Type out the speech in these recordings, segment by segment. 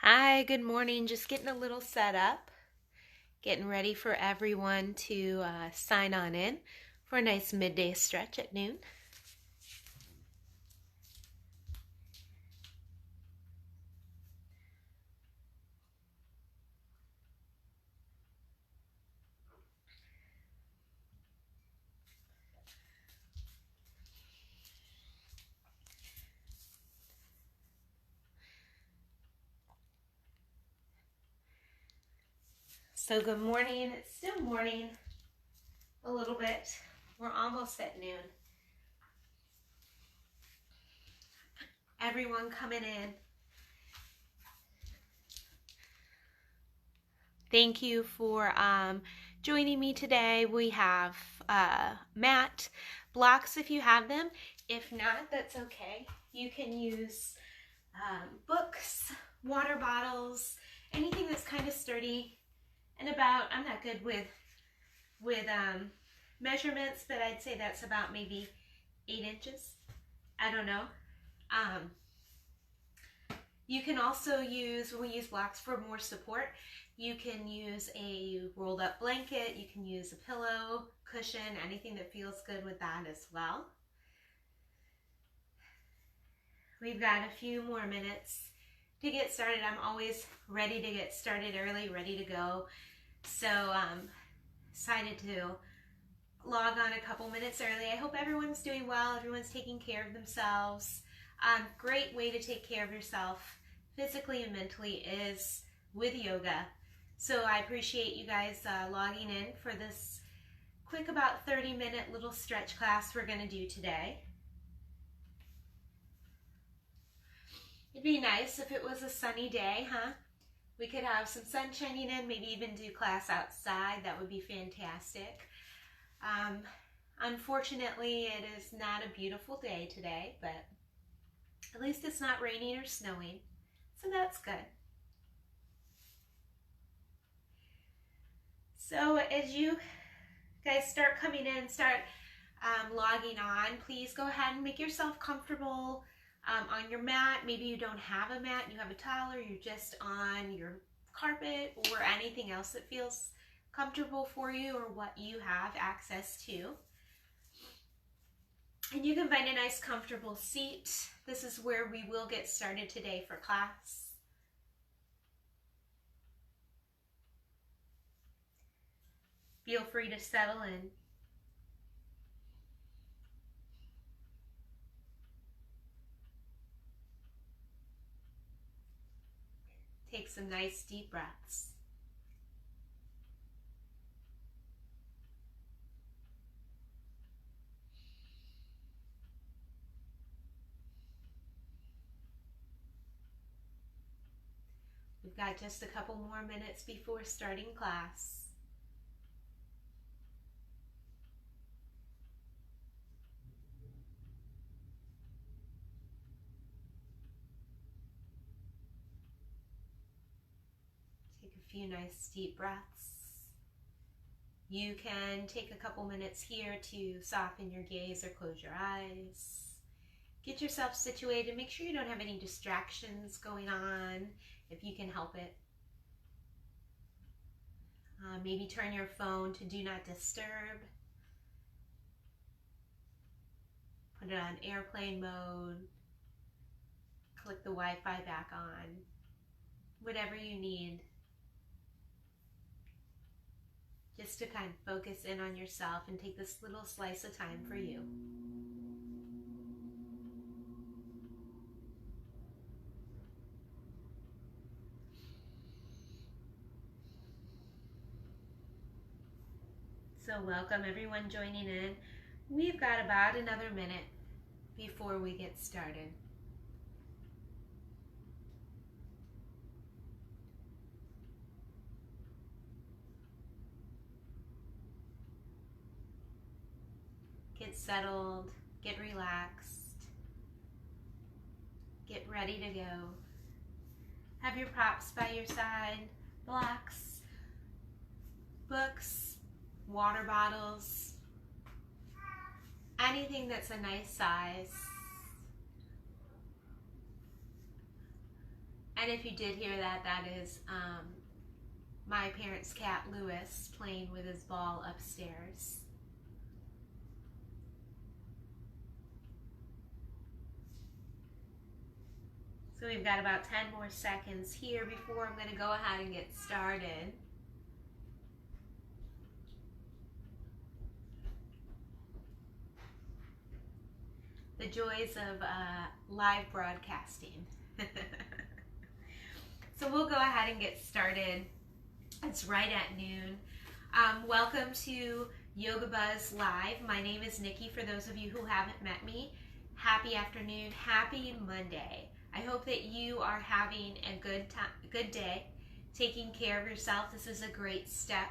Hi, good morning. Just getting a little set up, getting ready for everyone to sign on in for a nice midday stretch at noon. So good morning. It's still morning a little bit. We're almost at noon. Everyone coming in. Thank you for joining me today. We have mat blocks if you have them. If not, that's okay. You can use books, water bottles, anything that's kind of sturdy and about, I'm not good with measurements, but I'd say that's about maybe 8 inches. I don't know. You can also use, we use blocks for more support. You can use a rolled up blanket, you can use a pillow, cushion, anything that feels good with that as well. We've got a few more minutes to get started. I'm always ready to get started early, ready to go. So decided to log on a couple minutes early. I hope everyone's doing well, everyone's taking care of themselves. Great way to take care of yourself physically and mentally is with yoga. So I appreciate you guys logging in for this quick about 30-minute little stretch class we're going to do today. It'd be nice if it was a sunny day, huh? We could have some sun shining in, maybe even do class outside. That would be fantastic. Unfortunately, it is not a beautiful day today, but at least it's not raining or snowing, so that's good. So as you guys start coming in, start logging on, please go ahead and make yourself comfortable on your mat. Maybe you don't have a mat, you have a towel, or you're just on your carpet or anything else that feels comfortable for you or what you have access to. And you can find a nice comfortable seat. This is where we will get started today for class. Feel free to settle in. Take some nice deep breaths. We've got just a couple more minutes before starting class. Take a few nice deep breaths. You can take a couple minutes here to soften your gaze or close your eyes. Get yourself situated. Make sure you don't have any distractions going on if you can help it. Maybe turn your phone to do not disturb. Put it on airplane mode. Click the Wi-Fi back on. Whatever you need. Just to kind of focus in on yourself and take this little slice of time for you. So welcome everyone joining in. We've got about another minute before we get started. Get settled, get relaxed, get ready to go. Have your props by your side, blocks, books, water bottles, anything that's a nice size. And if you did hear that, that is my parents' cat, Lewis, playing with his ball upstairs. So we've got about 10 more seconds here before I'm going to go ahead and get started. The joys of live broadcasting. So we'll go ahead and get started. It's right at noon. Welcome to Yoga Buzz Live. My name is Nikki. For those of you who haven't met me, happy afternoon, happy Monday. I hope that you are having a good day, taking care of yourself. This is a great step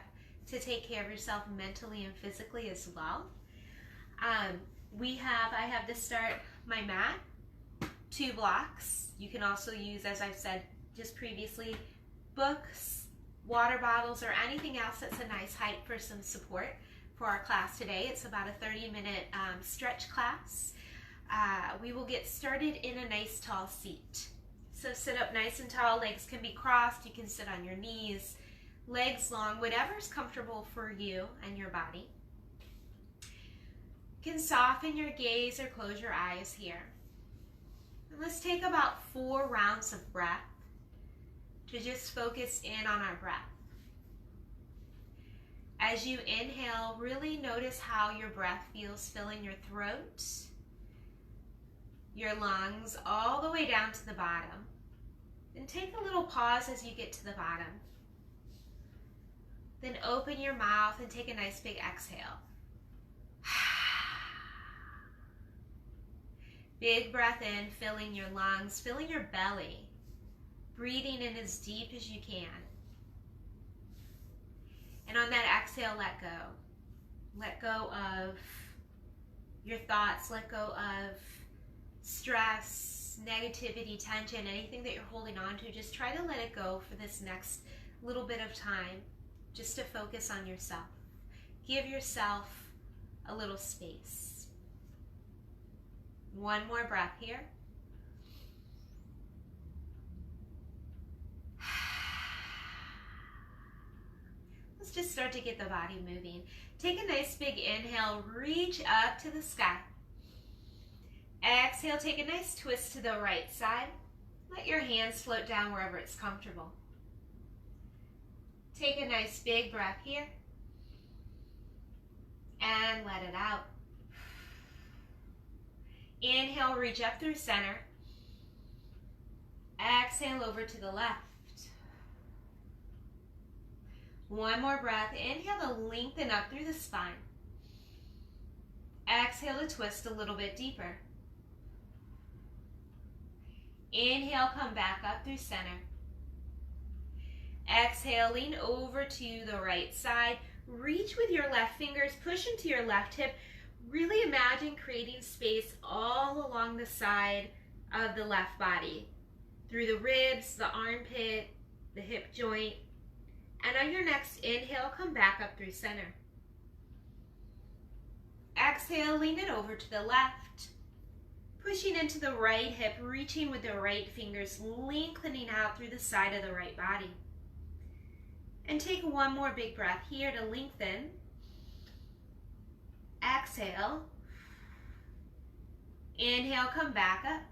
to take care of yourself mentally and physically as well. I have to start my mat, 2 blocks. You can also use, as I've said just previously, books, water bottles, or anything else that's a nice height for some support for our class today. It's about a 30-minute stretch class. We will get started in a nice tall seat. So sit up nice and tall, legs can be crossed, you can sit on your knees, legs long, whatever's comfortable for you and your body. You can soften your gaze or close your eyes here. And let's take about 4 rounds of breath to just focus in on our breath. As you inhale, really notice how your breath feels filling your throat, your lungs, all the way down to the bottom. And take a little pause as you get to the bottom. Then open your mouth and take a nice big exhale. Big breath in, filling your lungs, filling your belly. Breathing in as deep as you can. And on that exhale, let go. Let go of your thoughts. Let go of stress, negativity, tension, anything that you're holding on to. Just try to let it go for this next little bit of time, just to focus on yourself. Give yourself a little space. 1 more breath here. Let's just start to get the body moving. Take a nice big inhale, reach up to the sky. Exhale, take a nice twist to the right side. Let your hands float down wherever it's comfortable. Take a nice big breath here. And let it out. Inhale, reach up through center. Exhale over to the left. 1 more breath. Inhale to lengthen up through the spine. Exhale to twist a little bit deeper. Inhale, come back up through center. Exhale, lean over to the right side. Reach with your left fingers, push into your left hip. Really imagine creating space all along the side of the left body. Through the ribs, the armpit, the hip joint. And on your next inhale, come back up through center. Exhale, lean it over to the left. Pushing into the right hip, reaching with the right fingers, lengthening out through the side of the right body. And take 1 more big breath here to lengthen. Exhale. Inhale, come back up.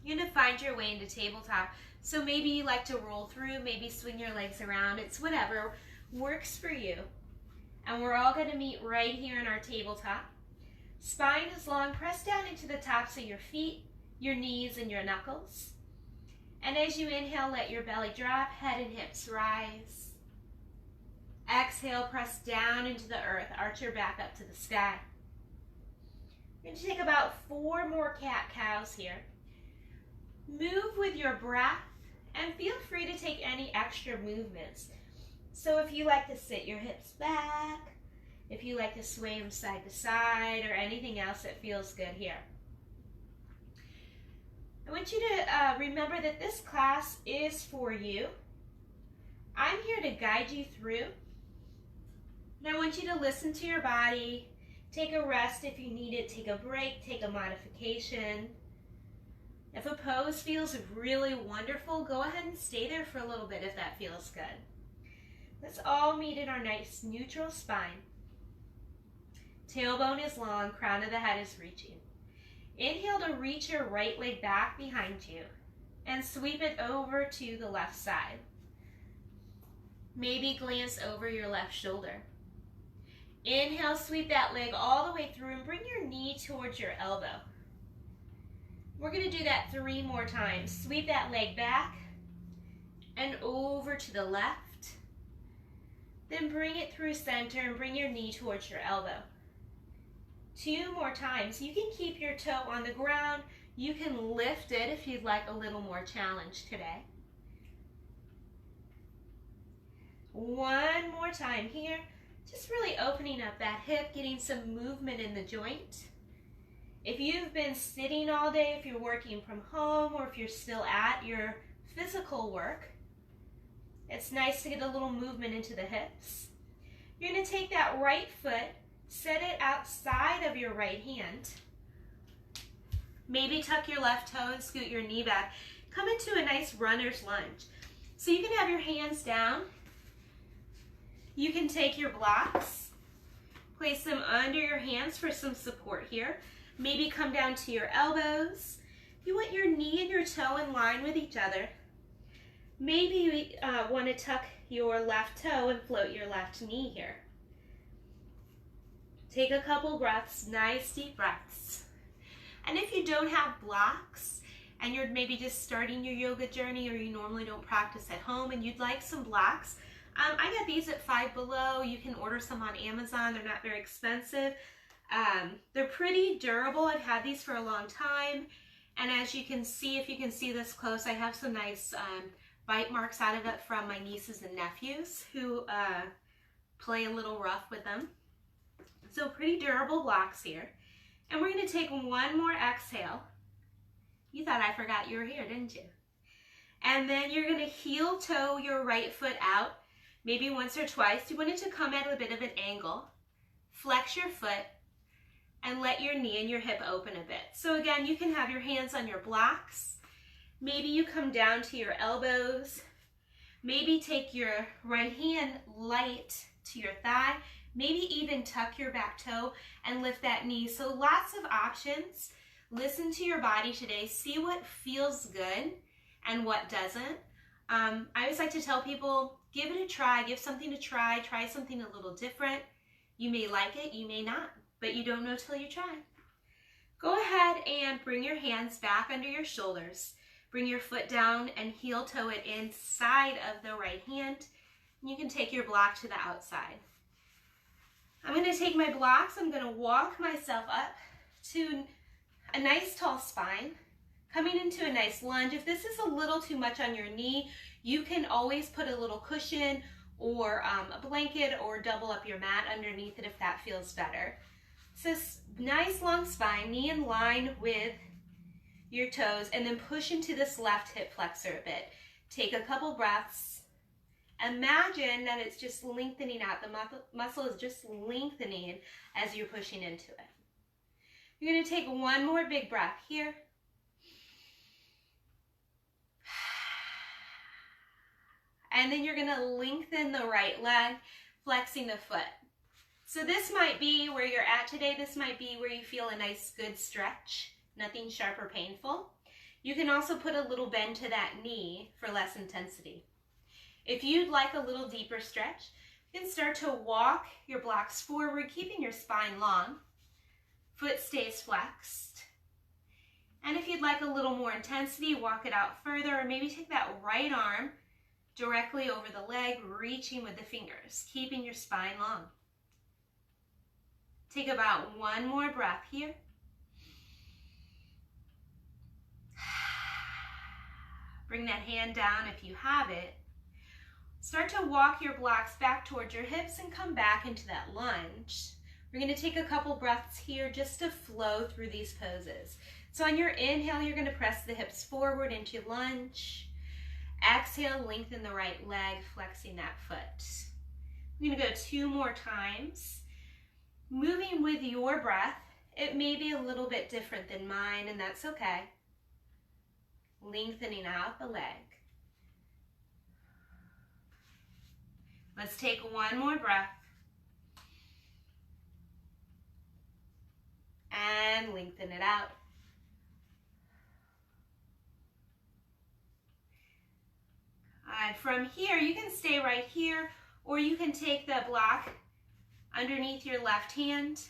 You're going to find your way into tabletop. So maybe you like to roll through, maybe swing your legs around. It's whatever works for you. And we're all going to meet right here in our tabletop. Spine is long. Press down into the tops of your feet, your knees, and your knuckles. And as you inhale, let your belly drop, head and hips rise. Exhale, press down into the earth, arch your back up to the sky. You're going to take about 4 more cat-cows here. Move with your breath and feel free to take any extra movements. So if you like to sit your hips back, if you like to sway them side to side, or anything else that feels good here. I want you to remember that this class is for you. I'm here to guide you through. And I want you to listen to your body, take a rest if you need it, take a break, take a modification. If a pose feels really wonderful, go ahead and stay there for a little bit if that feels good. Let's all meet in our nice neutral spine. Tailbone is long, crown of the head is reaching. Inhale to reach your right leg back behind you and sweep it over to the left side. Maybe glance over your left shoulder. Inhale, sweep that leg all the way through and bring your knee towards your elbow. We're going to do that 3 more times. Sweep that leg back and over to the left. Then bring it through center and bring your knee towards your elbow. 2 more times. You can keep your toe on the ground. You can lift it if you'd like a little more challenge today. 1 more time here. Just really opening up that hip, getting some movement in the joint. If you've been sitting all day, if you're working from home, or if you're still at your physical work, it's nice to get a little movement into the hips. You're going to take that right foot, set it outside of your right hand. Maybe tuck your left toe and scoot your knee back. Come into a nice runner's lunge. So you can have your hands down. You can take your blocks, place them under your hands for some support here. Maybe come down to your elbows. You want your knee and your toe in line with each other. Maybe you want to tuck your left toe and float your left knee here. Take a couple breaths, nice deep breaths. And if you don't have blocks and you're maybe just starting your yoga journey, or you normally don't practice at home and you'd like some blocks, I got these at Five Below. You can order some on Amazon. They're not very expensive. They're pretty durable. I've had these for a long time. And as you can see, if you can see this close, I have some nice bite marks out of it from my nieces and nephews who play a little rough with them. So pretty durable blocks here. And we're going to take 1 more exhale. You thought I forgot you were here, didn't you? And then you're going to heel toe your right foot out, maybe once or twice. You want it to come at a bit of an angle. Flex your foot and let your knee and your hip open a bit. So again, you can have your hands on your blocks. Maybe you come down to your elbows. Maybe take your right hand light to your thigh. Maybe even tuck your back toe and lift that knee. So lots of options. Listen to your body today. See what feels good and what doesn't. I always like to tell people, give it a try. Give something to try. Try something a little different. You may like it, you may not, but you don't know till you try. Go ahead and bring your hands back under your shoulders. Bring your foot down and heel toe it inside of the right hand. You can take your block to the outside. I'm going to take my blocks. I'm going to walk myself up to a nice tall spine, coming into a nice lunge. If this is a little too much on your knee, you can always put a little cushion or a blanket or double up your mat underneath it if that feels better. So nice long spine, knee in line with your toes, and then push into this left hip flexor a bit. Take a couple breaths. Imagine that it's just lengthening out. The muscle is just lengthening as you're pushing into it. You're going to take 1 more big breath here. And then you're going to lengthen the right leg, flexing the foot. So this might be where you're at today. This might be where you feel a nice good stretch, nothing sharp or painful. You can also put a little bend to that knee for less intensity. If you'd like a little deeper stretch, you can start to walk your blocks forward, keeping your spine long. Foot stays flexed. And if you'd like a little more intensity, walk it out further, or maybe take that right arm directly over the leg, reaching with the fingers, keeping your spine long. Take about 1 more breath here. Bring that hand down if you have it. Start to walk your blocks back towards your hips and come back into that lunge. We're going to take a couple breaths here just to flow through these poses. So on your inhale, you're going to press the hips forward into lunge. Exhale, lengthen the right leg, flexing that foot. I'm going to go 2 more times. Moving with your breath. It may be a little bit different than mine, and that's okay. lengthening out the leg. Let's take one more breath. And lengthen it out. And from here, you can stay right here, or you can take the block underneath your left hand,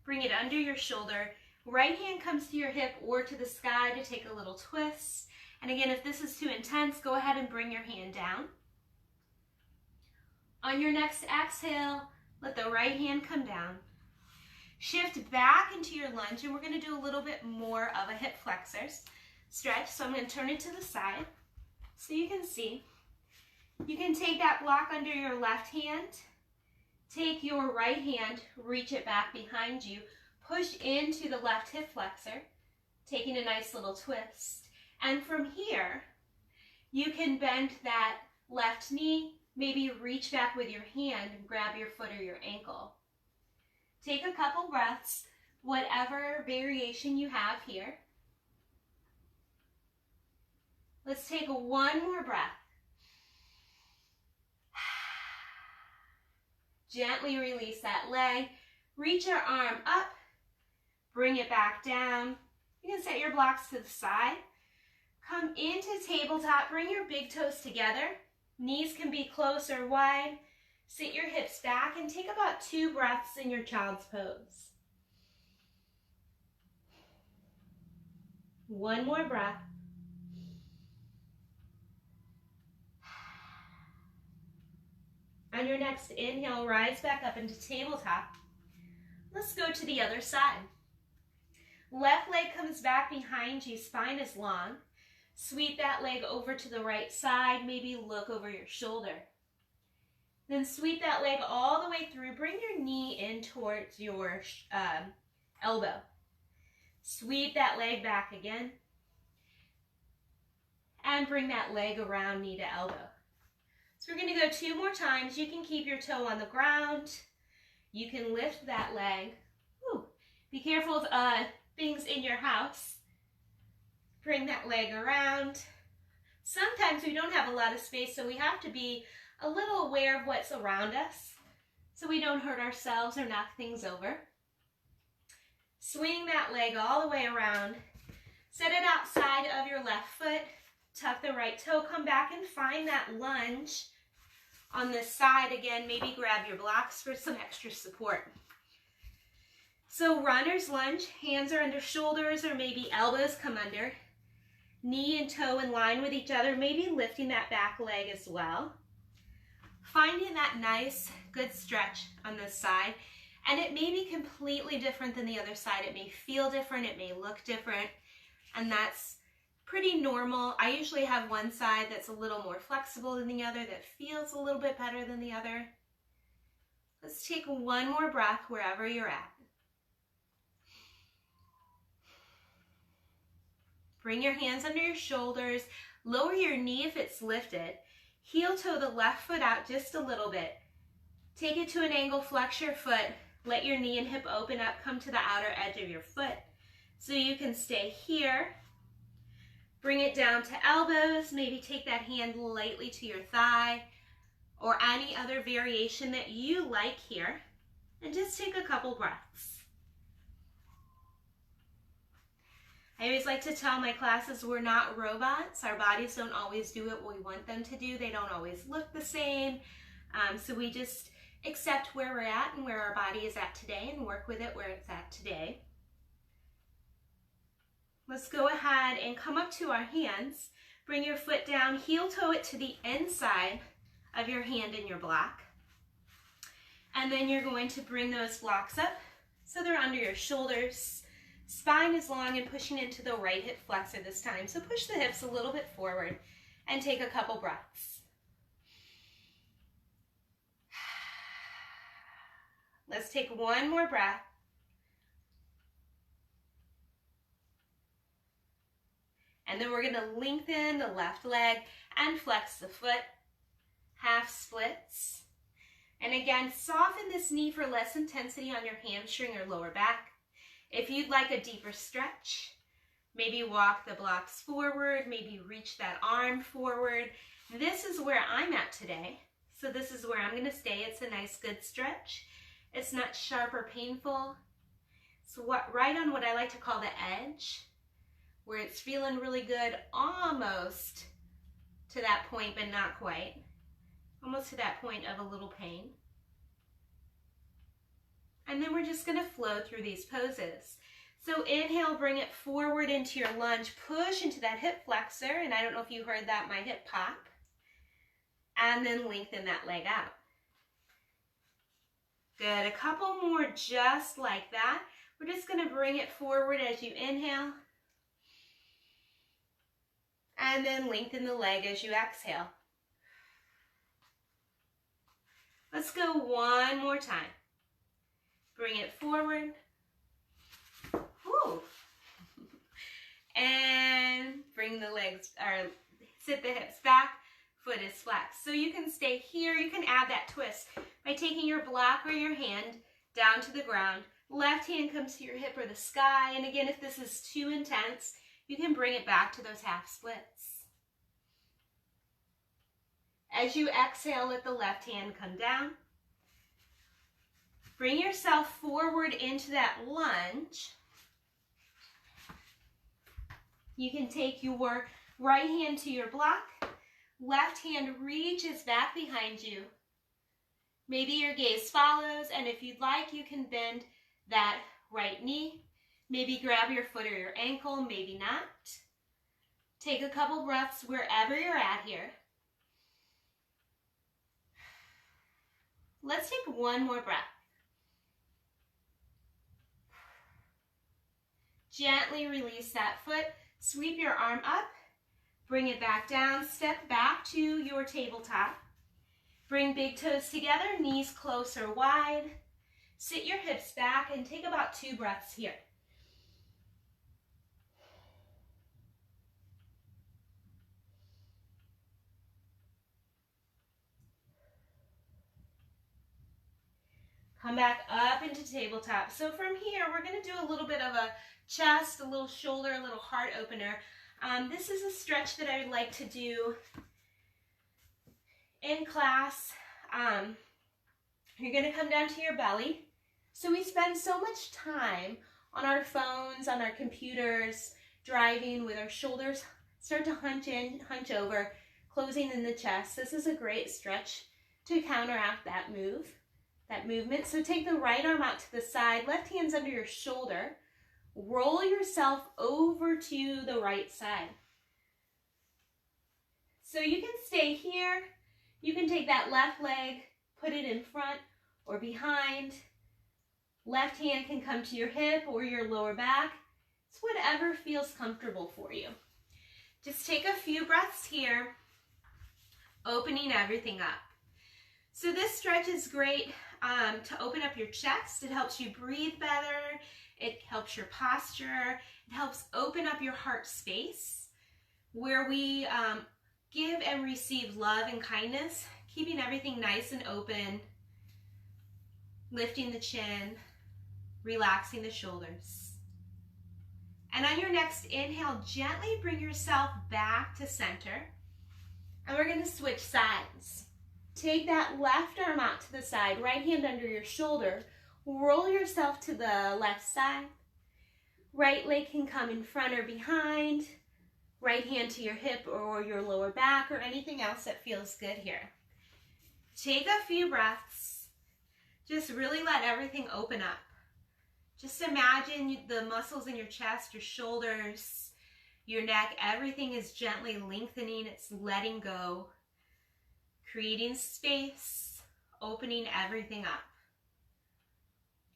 bring it under your shoulder. Right hand comes to your hip or to the sky to take a little twist. And again, if this is too intense, go ahead and bring your hand down. On your next exhale, let the right hand come down. Shift back into your lunge, and we're going to do a little bit more of a hip flexors stretch. So I'm going to turn it to the side so you can see. You can take that block under your left hand, take your right hand, reach it back behind you, push into the left hip flexor, taking a nice little twist. And from here, you can bend that left knee, maybe reach back with your hand and grab your foot or your ankle. Take a couple breaths, whatever variation you have here. Let's take one more breath. Gently release that leg. Reach your arm up. Bring it back down. You can set your blocks to the side. Come into tabletop. Bring your big toes together. Knees can be close or wide. Sit your hips back and take about 2 breaths in your child's pose. One more breath. On your next inhale, rise back up into tabletop. Let's go to the other side. Left leg comes back behind you, spine is long. Sweep that leg over to the right side, maybe look over your shoulder. Then sweep that leg all the way through. Bring your knee in towards your elbow. Sweep that leg back again. And bring that leg around knee to elbow. So we're going to go 2 more times. You can keep your toe on the ground. You can lift that leg. Whew. Be careful of things in your house. Bring that leg around. Sometimes we don't have a lot of space, so we have to be a little aware of what's around us so we don't hurt ourselves or knock things over. Swing that leg all the way around. Set it outside of your left foot. Tuck the right toe, come back and find that lunge on this side. Again, maybe grab your blocks for some extra support. So runner's lunge, hands are under shoulders or maybe elbows come under. Knee and toe in line with each other, maybe lifting that back leg as well. Finding that nice, good stretch on this side. And it may be completely different than the other side. It may feel different, it may look different, and that's pretty normal. I usually have one side that's a little more flexible than the other, that feels a little bit better than the other. Let's take one more breath wherever you're at. Bring your hands under your shoulders, lower your knee if it's lifted. Heel toe the left foot out just a little bit. Take it to an angle, flex your foot, let your knee and hip open up, come to the outer edge of your foot. So you can stay here. Bring it down to elbows, maybe take that hand lightly to your thigh or any other variation that you like here, and just take a couple breaths. I always like to tell my classes we're not robots. Our bodies don't always do what we want them to do. They don't always look the same. So we just accept where we're at and where our body is at today and work with it where it's at today. Let's go ahead and come up to our hands. Bring your foot down, heel toe it to the inside of your hand in your block. And then you're going to bring those blocks up so they're under your shoulders. Spine is long and pushing into the right hip flexor this time. So push the hips a little bit forward and take a couple breaths. Let's take one more breath. And then we're going to lengthen the left leg and flex the foot, half splits. And again, soften this knee for less intensity on your hamstring or lower back. If you'd like a deeper stretch, Maybe walk the blocks forward, maybe reach that arm forward. This is where I'm at today. So this is where I'm gonna stay. It's a nice, good stretch. It's not sharp or painful. So right on what I like to call the edge, where it's feeling really good, almost to that point, but not quite. Almost to that point of a little pain. And then we're just gonna flow through these poses. So inhale, bring it forward into your lunge, push into that hip flexor, and I don't know if you heard that, my hip pop. And then lengthen that leg out. Good, a couple more just like that. We're just gonna bring it forward as you inhale. And then lengthen the leg as you exhale. Let's go one more time. Bring it forward. Woo. And bring the legs, or sit the hips back, foot is flexed. So you can stay here, you can add that twist by taking your block or your hand down to the ground. Left hand comes to your hip or the sky. And again, if this is too intense, you can bring it back to those half splits. As you exhale, let the left hand come down. Bring yourself forward into that lunge. You can take your right hand to your block. Left hand reaches back behind you. Maybe your gaze follows, and if you'd like, you can bend that right knee. Maybe grab your foot or your ankle, maybe not. Take a couple breaths wherever you're at here. Let's take one more breath. Gently release that foot, sweep your arm up, bring it back down, step back to your tabletop. Bring big toes together, knees close or wide. Sit your hips back and take about 2 breaths here. Come back up into tabletop. So from here, we're going to do a little bit of a chest, a little shoulder, a little heart opener. This is a stretch that I would like to do in class. You're going to come down to your belly. So we spend so much time on our phones, on our computers, driving with our shoulders start to hunch in, hunch over, closing in the chest. This is a great stretch to counteract that movement. So take the right arm out to the side, left hand's under your shoulder. Roll yourself over to the right side. So you can stay here. You can take that left leg, put it in front or behind. Left hand can come to your hip or your lower back. It's whatever feels comfortable for you. Just take a few breaths here, opening everything up. So this stretch is great to open up your chest. It helps you breathe better. It helps your posture. It helps open up your heart space where we give and receive love and kindness, keeping everything nice and open, lifting the chin, relaxing the shoulders. And on your next inhale, gently bring yourself back to center. And we're going to switch sides. Take that left arm out to the side, right hand under your shoulder. Roll yourself to the left side. Right leg can come in front or behind. Right hand to your hip or your lower back or anything else that feels good here. Take a few breaths. Just really let everything open up. Just imagine the muscles in your chest, your shoulders, your neck, everything is gently lengthening. It's letting go. Creating space, opening everything up.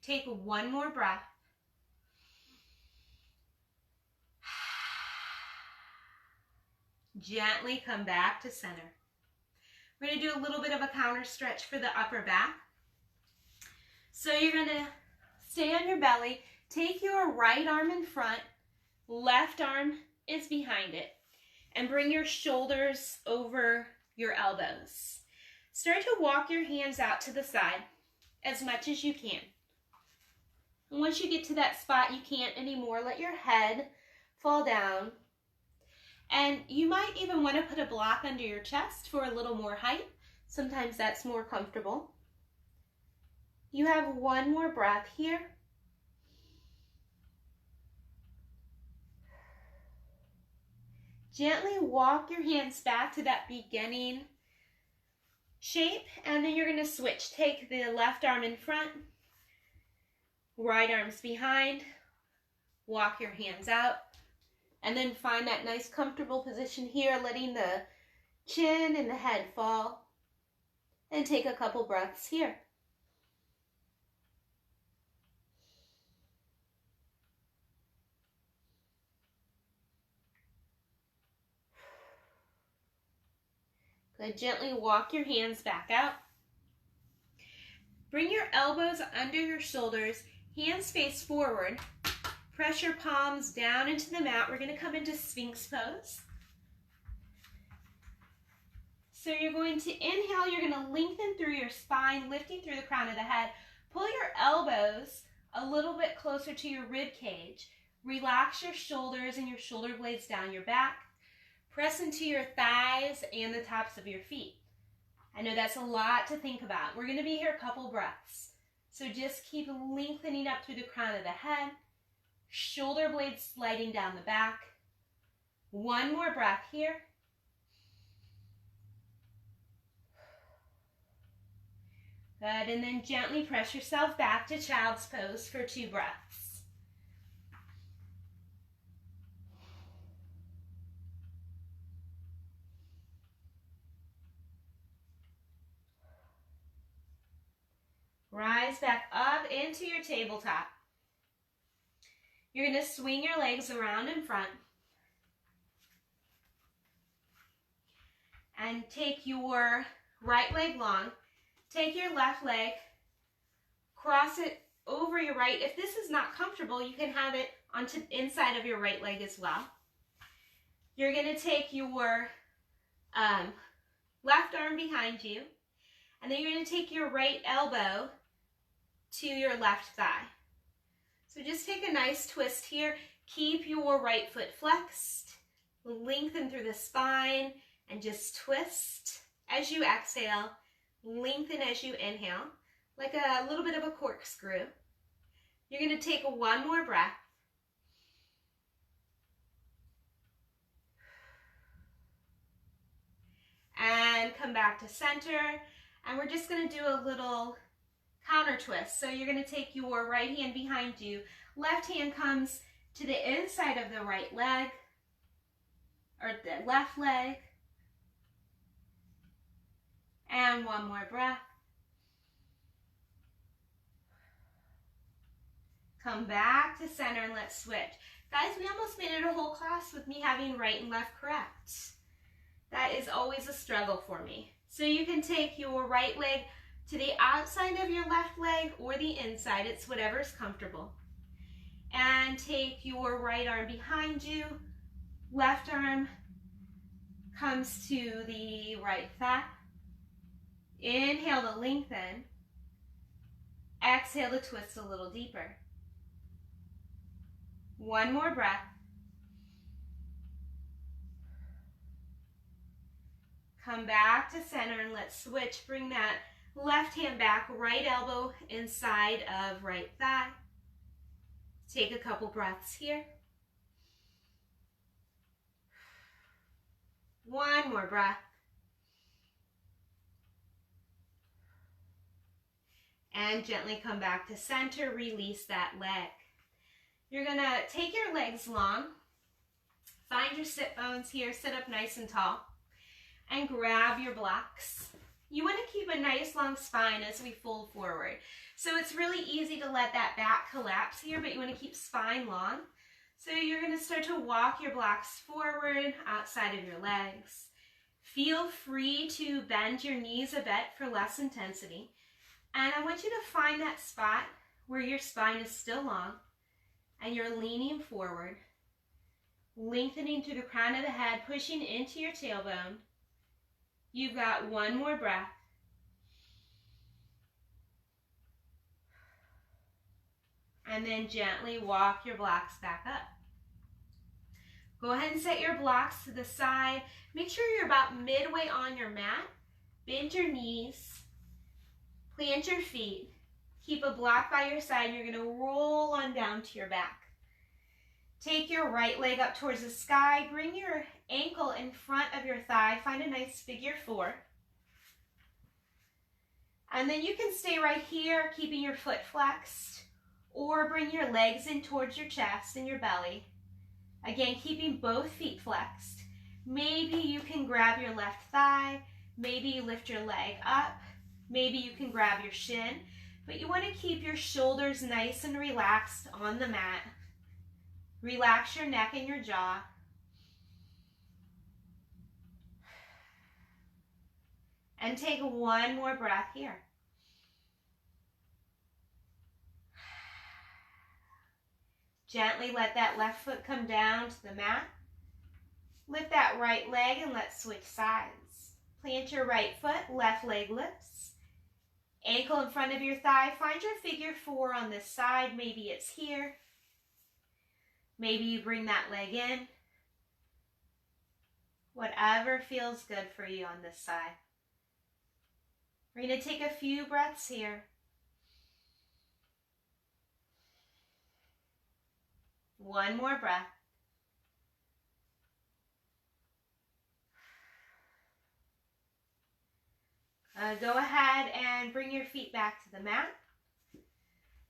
Take one more breath. Gently come back to center. We're going to do a little bit of a counter stretch for the upper back. So you're going to stay on your belly. Take your right arm in front. Left arm is behind it. And bring your shoulders over your elbows. Start to walk your hands out to the side as much as you can. And once you get to that spot you can't anymore, let your head fall down. And you might even want to put a block under your chest for a little more height. Sometimes that's more comfortable. You have one more breath here. Gently walk your hands back to that beginning shape, and then you're going to switch. Take the left arm in front, right arm's behind, walk your hands out, and then find that nice comfortable position here, letting the chin and the head fall, and take a couple breaths here. Good. Gently walk your hands back out. Bring your elbows under your shoulders, hands face forward. Press your palms down into the mat. We're going to come into Sphinx pose. So you're going to inhale, you're going to lengthen through your spine, lifting through the crown of the head. Pull your elbows a little bit closer to your rib cage. Relax your shoulders and your shoulder blades down your back. Press into your thighs and the tops of your feet. I know that's a lot to think about. We're going to be here a couple breaths. So just keep lengthening up through the crown of the head. Shoulder blades sliding down the back. One more breath here. Good, and then gently press yourself back to child's pose for 2 breaths. Rise back up into your tabletop. You're going to swing your legs around in front and take your right leg long. Take your left leg, cross it over your right. If this is not comfortable, you can have it onto the inside of your right leg as well. You're going to take your left arm behind you, and then you're going to take your right elbow to your left thigh. So just take a nice twist here. Keep your right foot flexed. Lengthen through the spine and just twist as you exhale. Lengthen as you inhale, like a little bit of a corkscrew. You're going to take one more breath. And come back to center. And we're just going to do a little counter twist. So you're going to take your right hand behind you. Left hand comes to the inside of the right leg, or the left leg. And one more breath. Come back to center and let's switch. Guys, we almost made it a whole class with me having right and left correct. That is always a struggle for me. So you can take your right leg to the outside of your left leg or the inside. It's whatever's comfortable. And take your right arm behind you. Left arm comes to the right thigh. Inhale to lengthen. Exhale to twist a little deeper. One more breath. Come back to center and let's switch. Bring that left hand back, right elbow inside of right thigh. Take a couple breaths here. One more breath. And gently come back to center, release that leg. You're gonna take your legs long, find your sit bones here, sit up nice and tall, and grab your blocks. You wanna keep a nice long spine as we fold forward. So it's really easy to let that back collapse here, but you wanna keep spine long. So you're gonna start to walk your blocks forward, outside of your legs. Feel free to bend your knees a bit for less intensity. And I want you to find that spot where your spine is still long and you're leaning forward, lengthening through the crown of the head, pushing into your tailbone. You've got one more breath. And then gently walk your blocks back up. Go ahead and set your blocks to the side. Make sure you're about midway on your mat. Bend your knees. Plant your feet. Keep a block by your side. You're going to roll on down to your back. Take your right leg up towards the sky. Bring your ankle in front of your thigh. Find a nice figure 4. And then you can stay right here, keeping your foot flexed, or bring your legs in towards your chest and your belly. Again, keeping both feet flexed. Maybe you can grab your left thigh. Maybe you lift your leg up. Maybe you can grab your shin. But you want to keep your shoulders nice and relaxed on the mat. Relax your neck and your jaw. And take one more breath here. Gently let that left foot come down to the mat. Lift that right leg and let's switch sides. Plant your right foot, left leg lifts. Ankle in front of your thigh. Find your figure 4 on this side. Maybe it's here. Maybe you bring that leg in. Whatever feels good for you on this side. We're going to take a few breaths here. One more breath. Go ahead and bring your feet back to the mat.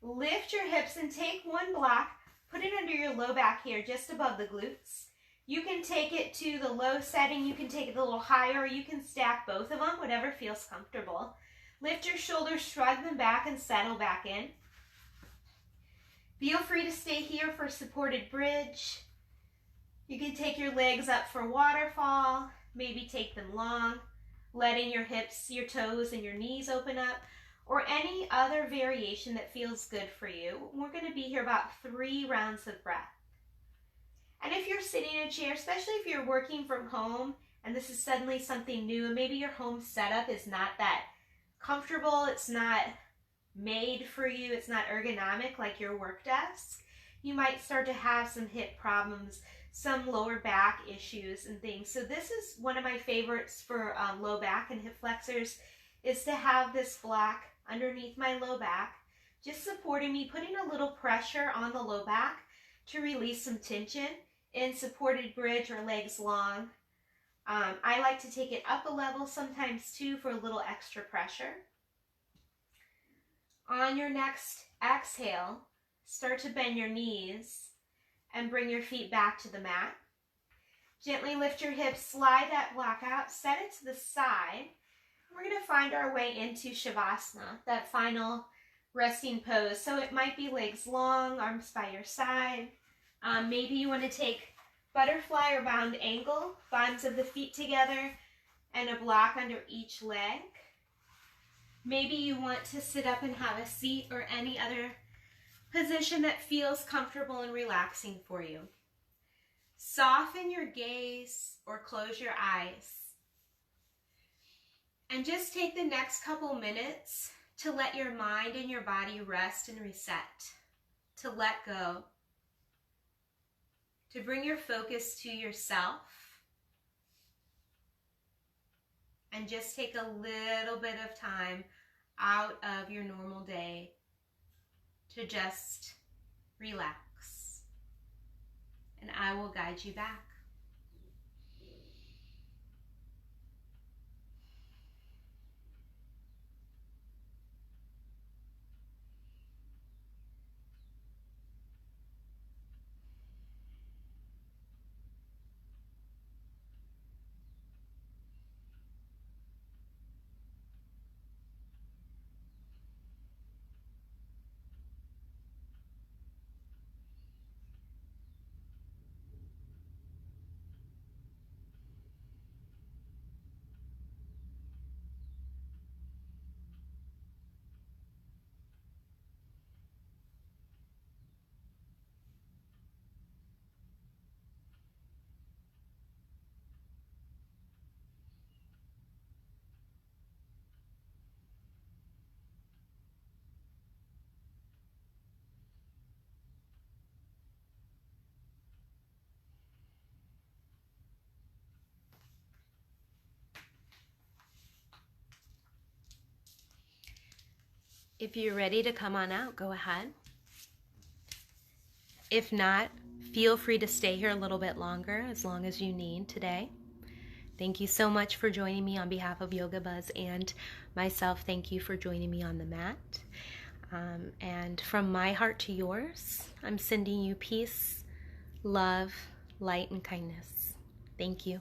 Lift your hips and take one block. Put it under your low back here, just above the glutes. You can take it to the low setting. You can take it a little higher, or you can stack both of them, whatever feels comfortable. Lift your shoulders, shrug them back, and settle back in. Feel free to stay here for supported bridge. You can take your legs up for waterfall, maybe take them long, letting your hips, your toes, and your knees open up, or any other variation that feels good for you. We're going to be here about 3 rounds of breath. And if you're sitting in a chair, especially if you're working from home and this is suddenly something new, and maybe your home setup is not that comfortable, it's not made for you, it's not ergonomic like your work desk, you might start to have some hip problems, some lower back issues and things. So this is one of my favorites for low back and hip flexors, is to have this block underneath my low back, just supporting me, putting a little pressure on the low back to release some tension in supported bridge or legs long. I like to take it up a level sometimes too for a little extra pressure. On your next exhale, start to bend your knees and bring your feet back to the mat. Gently lift your hips, slide that block out, set it to the side. We're going to find our way into Shavasana, that final resting pose. So it might be legs long, arms by your side. Maybe you want to take butterfly or bound angle, bottoms of the feet together, and a block under each leg. Maybe you want to sit up and have a seat or any other position that feels comfortable and relaxing for you. Soften your gaze or close your eyes. And just take the next couple minutes to let your mind and your body rest and reset, to let go, to bring your focus to yourself, and just take a little bit of time out of your normal day to just relax. And I will guide you back. If you're ready to come on out, go ahead. If not, feel free to stay here a little bit longer, as long as you need today. Thank you so much for joining me on behalf of Yoga Buzz and myself. Thank you for joining me on the mat. And from my heart to yours, I'm sending you peace, love, light, and kindness. Thank you.